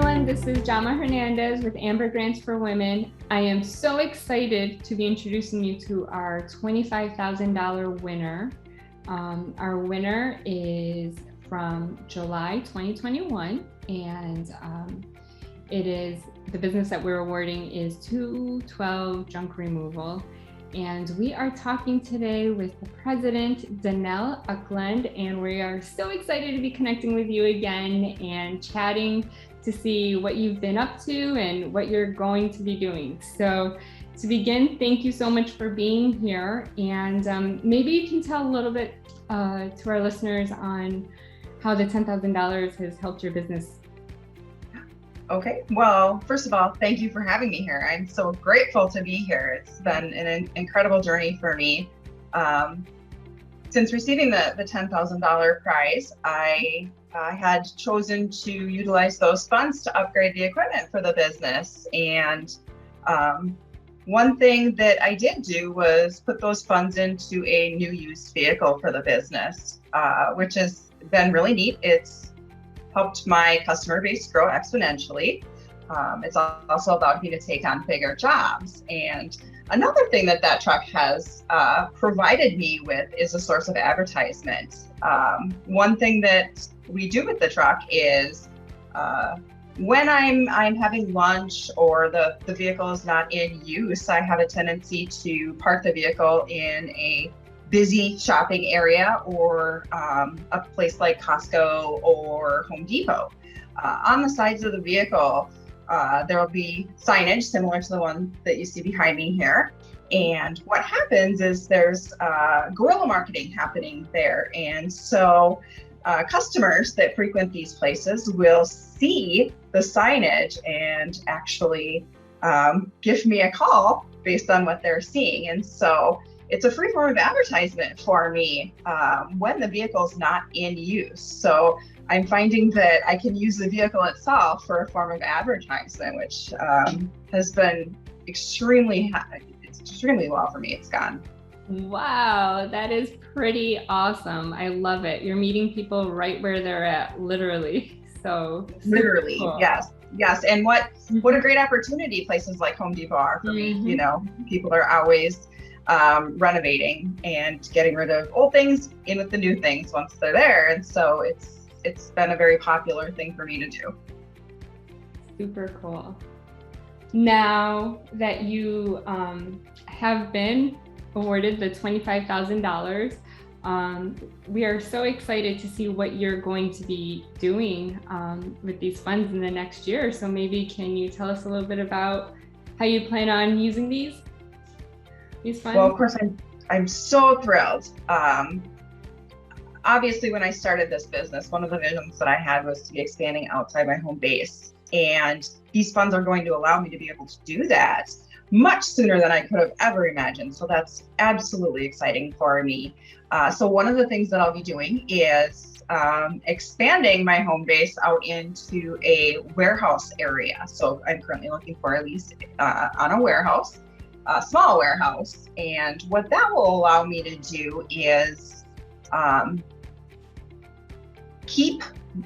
everyone. This is Jama Hernandez with Amber Grants for Women. I am so excited to be introducing you to our $25,000 winner. Our winner is from July 2021, and it is the business that we're awarding is 212 Junk Removal. And we are talking today with the president, Danell Eklund, and we are so excited to be connecting with you again and chatting to see what you've been up to and what you're going to be doing. So to begin, thank you so much for being here. And maybe you can tell a little bit to our listeners on how the $10,000 has helped your business. Okay, well, first of all, thank you for having me here. I'm so grateful to be here. It's been an incredible journey for me. Since receiving the $10,000 prize, I had chosen to utilize those funds to upgrade the equipment for the business. And one thing that I did do was put those funds into a new used vehicle for the business, which has been really neat. It's helped my customer base grow exponentially. It's also allowed me to take on bigger jobs. And another thing that truck has provided me with is a source of advertisement. One thing that we do with the truck is when I'm having lunch or the vehicle is not in use, I have a tendency to park the vehicle in a busy shopping area or a place like Costco or Home Depot. On the sides of the vehicle, there will be signage similar to the one that you see behind me here. And what happens is there's guerrilla marketing happening there. And so customers that frequent these places will see the signage and actually give me a call based on what they're seeing. And so it's a free form of advertisement for me when the vehicle's not in use. So I'm finding that I can use the vehicle itself for a form of advertisement, which has been extremely well for me. It's gone. Wow, that is pretty awesome. I love it. You're meeting people right where they're at, literally. So literally, cool. Yes. And what a great opportunity places like Home Depot are for me. You know, people are always renovating and getting rid of old things, in with the new things once they're there. And so it's been a very popular thing for me to do. Super cool. Now that you have been awarded the $25,000, we are so excited to see what you're going to be doing with these funds in the next year. So maybe can you tell us a little bit about how you plan on using these funds? Well, of course, I'm so thrilled. Obviously, when I started this business, one of the visions that I had was to be expanding outside my home base. And these funds are going to allow me to be able to do that much sooner than I could have ever imagined. So that's absolutely exciting for me. So one of the things that I'll be doing is expanding my home base out into a warehouse area. So I'm currently looking for a lease on a warehouse. A small warehouse. And what that will allow me to do is keep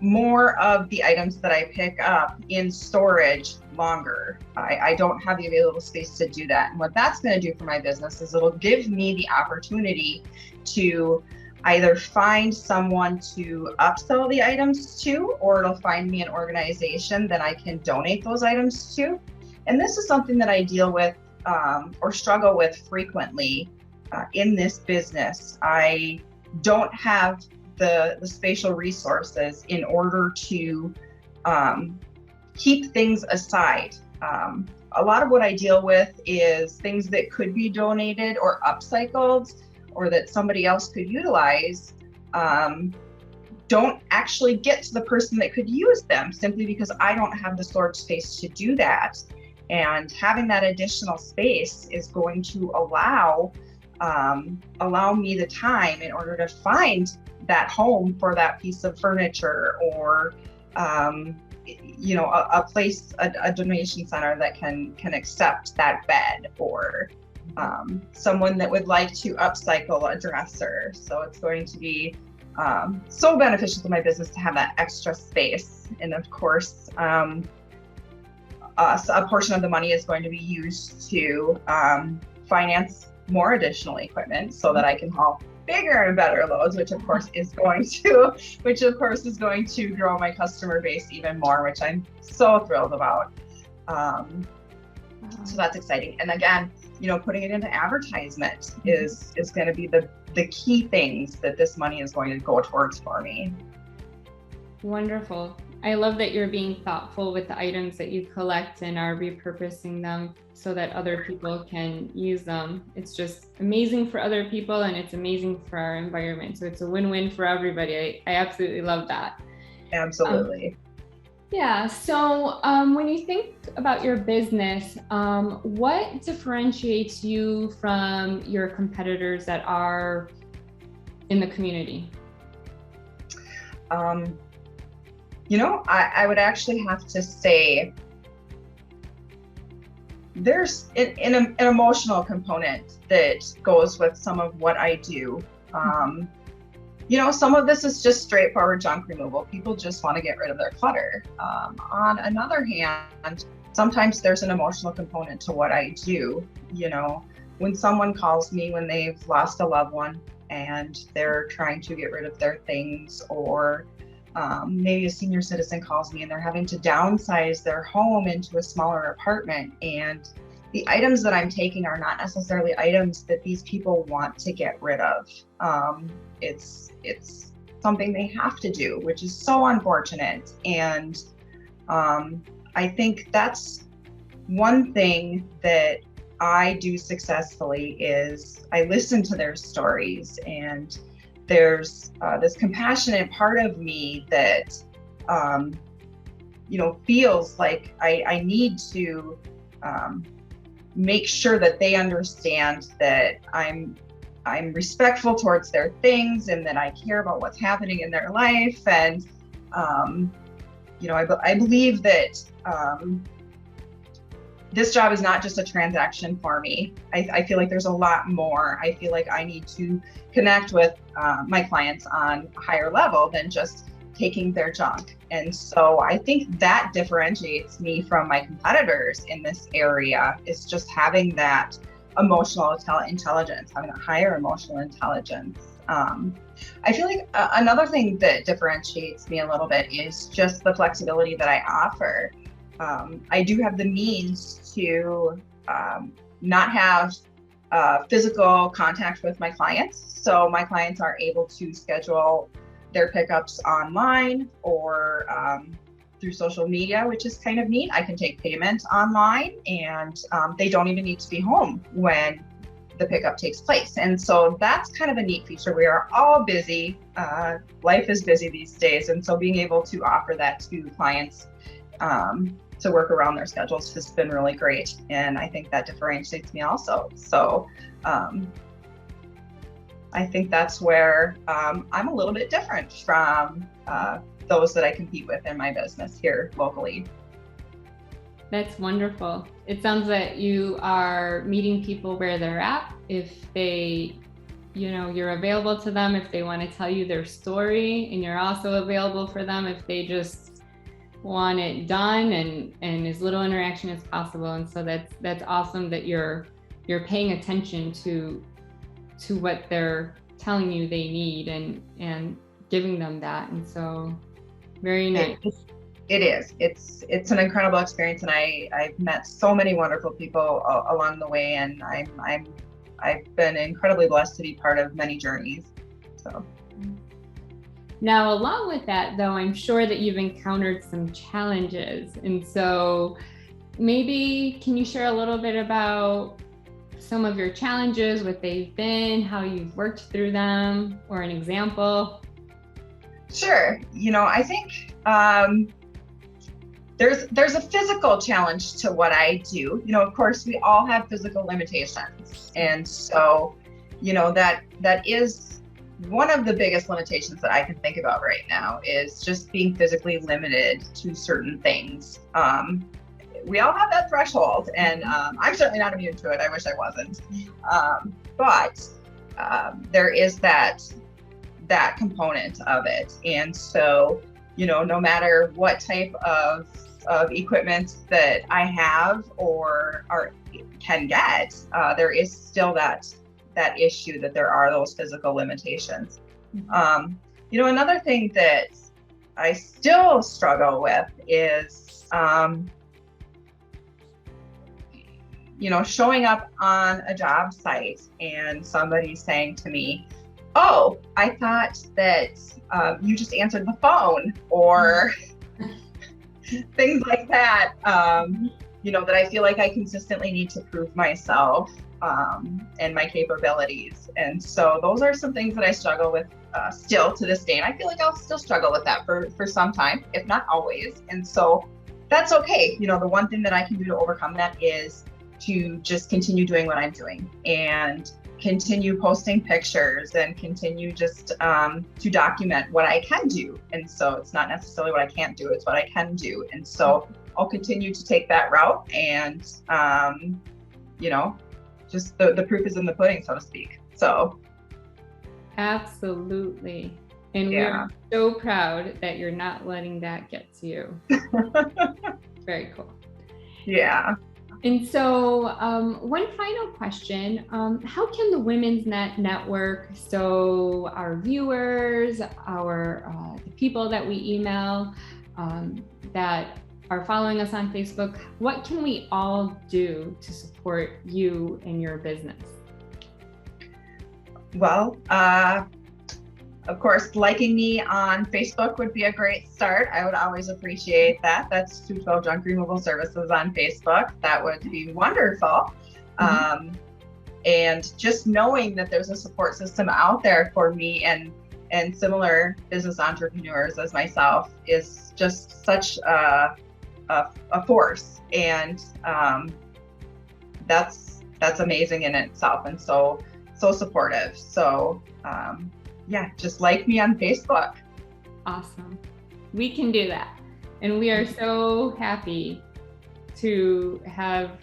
more of the items that I pick up in storage longer. I don't have the available space to do that. And what that's going to do for my business is it'll give me the opportunity to either find someone to upsell the items to, or it'll find me an organization that I can donate those items to. And this is something that I deal with or struggle with frequently in this business. I don't have the spatial resources in order to keep things aside. A lot of what I deal with is things that could be donated or upcycled or that somebody else could utilize, don't actually get to the person that could use them simply because I don't have the storage space to do that. And having that additional space is going to allow me the time in order to find that home for that piece of furniture or a place, a donation center that can accept that bed, or someone that would like to upcycle a dresser. So it's going to be so beneficial to my business to have that extra space. And of course, a portion of the money is going to be used to finance more additional equipment so that I can haul bigger and better loads, which of course is going to grow my customer base even more, which I'm so thrilled about. So that's exciting. And again, putting it into advertisement is going to be the key things that this money is going to go towards for me. Wonderful. I love that you're being thoughtful with the items that you collect and are repurposing them so that other people can use them. It's just amazing for other people and it's amazing for our environment. So it's a win-win for everybody. I absolutely love that. Absolutely. Yeah. So when you think about your business, what differentiates you from your competitors that are in the community? I would actually have to say there's an emotional component that goes with some of what I do. Some of this is just straightforward junk removal. People just want to get rid of their clutter. On another hand, sometimes there's an emotional component to what I do. When someone calls me when they've lost a loved one and they're trying to get rid of their things, or maybe a senior citizen calls me and they're having to downsize their home into a smaller apartment, and the items that I'm taking are not necessarily items that these people want to get rid of. It's something they have to do, which is so unfortunate. And I think that's one thing that I do successfully is I listen to their stories, and there's this compassionate part of me that feels like I need to make sure that they understand that I'm respectful towards their things and that I care about what's happening in their life. And I believe that this job is not just a transaction for me. I feel like there's a lot more. I feel like I need to connect with my clients on a higher level than just taking their junk. And so I think that differentiates me from my competitors in this area, is just having that emotional intelligence, having a higher emotional intelligence. I feel like another thing that differentiates me a little bit is just the flexibility that I offer. I do have the means to not have physical contact with my clients. So my clients are able to schedule their pickups online or through social media, which is kind of neat. I can take payment online, and they don't even need to be home when the pickup takes place. And so that's kind of a neat feature. We are all busy. Life is busy these days. And so being able to offer that to clients to work around their schedules has been really great. And I think that differentiates me also. So I think that's where I'm a little bit different from those that I compete with in my business here locally. That's wonderful. It sounds that you are meeting people where they're at. If they, you're available to them if they want to tell you their story, and you're also available for them if they just want it done and as little interaction as possible. And so that's awesome that you're paying attention to what they're telling you they need and giving them that. And so very nice. It is. It's an incredible experience, and I've met so many wonderful people along the way, and I've been incredibly blessed to be part of many journeys. So now, along with that, though, I'm sure that you've encountered some challenges, and so maybe can you share a little bit about some of your challenges, what they've been, how you've worked through them, or an example? Sure. I think there's a physical challenge to what I do. Of course, we all have physical limitations. And so, that is one of the biggest limitations that I can think about right now, is just being physically limited to certain things. We all have that threshold, and I'm certainly not immune to it. I wish I wasn't. But there is that component of it. And so, no matter what type of of equipment that I have or can get, there is still that issue that there are those physical limitations. Another thing that I still struggle with is, showing up on a job site and somebody saying to me, "Oh, I thought that you just answered the phone," or things like that. That I feel like I consistently need to prove myself and my capabilities. And so those are some things that I struggle with still to this day. And I feel like I'll still struggle with that for some time, if not always. And so that's okay. The one thing that I can do to overcome that is to just continue doing what I'm doing and continue posting pictures and continue just to document what I can do. And so it's not necessarily what I can't do, it's what I can do. And so I'll continue to take that route, and just the proof is in the pudding, so to speak. So absolutely. And we're so proud that you're not letting that get to you. Very cool. Yeah. And so one final question, how can the WomensNet network, so our viewers, the people that we email, that are following us on Facebook, what can we all do to support you and your business? Well, of course, liking me on Facebook would be a great start. I would always appreciate that. That's 212 Junk Removal Services on Facebook. That would be wonderful. And just knowing that there's a support system out there for me and similar business entrepreneurs as myself is just such a force. And that's amazing in itself, and so supportive. So just like me on Facebook. Awesome. We can do that. And we are so happy to have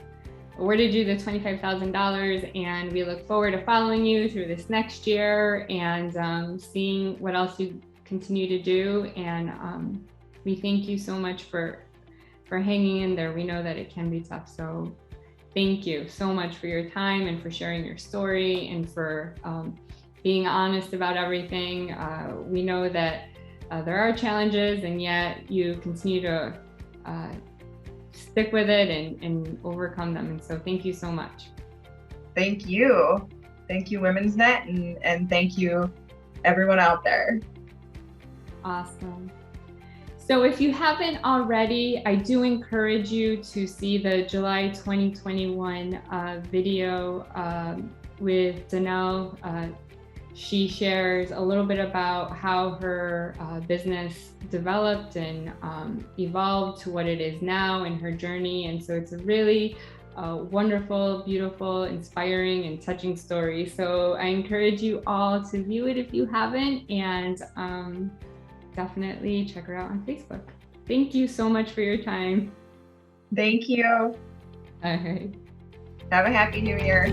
awarded you the $25,000, and we look forward to following you through this next year and seeing what else you continue to do. And we thank you so much for hanging in there. We know that it can be tough. So thank you so much for your time and for sharing your story and for being honest about everything. We know that there are challenges, and yet you continue to stick with it and overcome them. And so thank you so much. Thank you. Thank you, WomensNet, and thank you, everyone out there. Awesome. So if you haven't already, I do encourage you to see the July 2021 video with Danell. She shares a little bit about how her business developed and evolved to what it is now in her journey. And so it's a really wonderful, beautiful, inspiring, and touching story. So I encourage you all to view it if you haven't, and definitely check her out on Facebook. Thank you so much for your time. Thank you. All right. Have a happy new year.